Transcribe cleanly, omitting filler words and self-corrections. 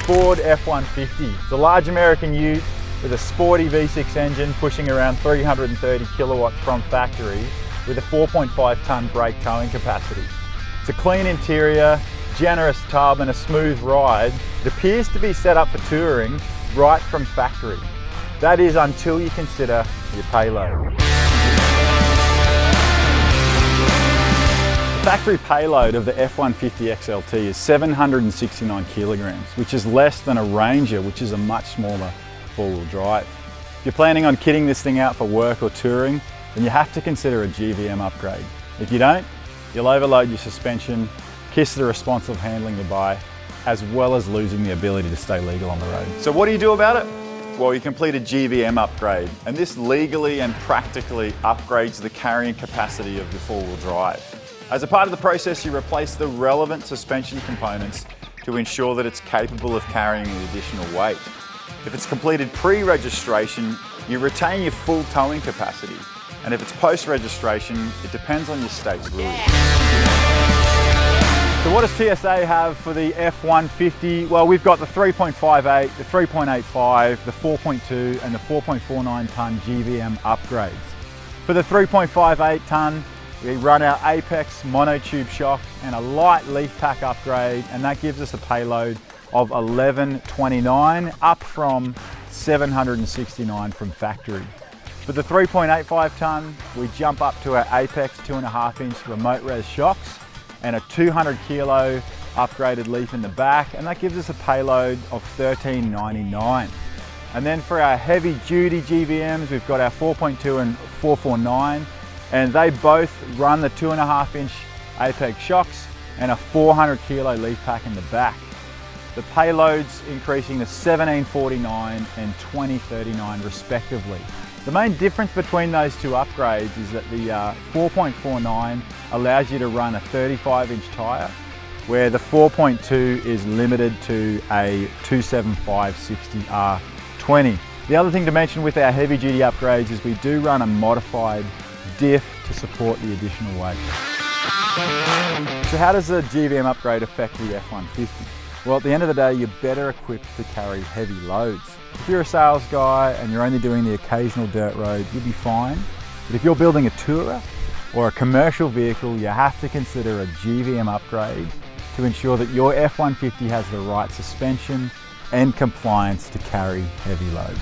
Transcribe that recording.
Ford F150. It's a large American ute with a sporty V6 engine pushing around 330 kilowatts from factory with a 4.5 tonne brake towing capacity. It's a clean interior, generous tub and a smooth ride. It appears to be set up for touring right from factory. That is until you consider your payload. The factory payload of the F150 XLT is 769 kilograms, which is less than a Ranger, which is a much smaller four-wheel drive. If you're planning on kitting this thing out for work or touring, then you have to consider a GVM upgrade. If you don't, you'll overload your suspension, kiss the responsive handling you buy, as well as losing the ability to stay legal on the road. So what do you do about it? Well, you complete a GVM upgrade, and this legally and practically upgrades the carrying capacity of your four-wheel drive. As a part of the process, you replace the relevant suspension components to ensure that it's capable of carrying the additional weight. If it's completed pre-registration, you retain your full towing capacity. And if it's post-registration, it depends on your state's rules. So what does TSA have for the F150? Well, we've got the 3.58, the 3.85, the 4.2 and the 4.49 tonne GVM upgrades. For the 3.58 tonne, we run our Apex monotube shock and a light leaf pack upgrade, and that gives us a payload of 1129, up from 769 from factory. For the 3.85 tonne, we jump up to our Apex 2.5 inch remote res shocks and a 200 kilo upgraded leaf in the back, and that gives us a payload of 1399. And then for our heavy duty GVMs, we've got our 4.2 and 449, and they both run the 2.5 inch Apex shocks and a 400 kilo leaf pack in the back. The payloads increasing to 1749 and 2039 respectively. The main difference between those two upgrades is that the 4.49 allows you to run a 35-inch tyre, where the 4.2 is limited to a 275/60 R20. The other thing to mention with our heavy-duty upgrades is we do run a modified diff to support the additional weight. So how does the GVM upgrade affect the F150? Well, at the end of the day, you're better equipped to carry heavy loads. If you're a sales guy and you're only doing the occasional dirt road, you'll be fine. But if you're building a tourer or a commercial vehicle, you have to consider a GVM upgrade to ensure that your F150 has the right suspension and compliance to carry heavy loads.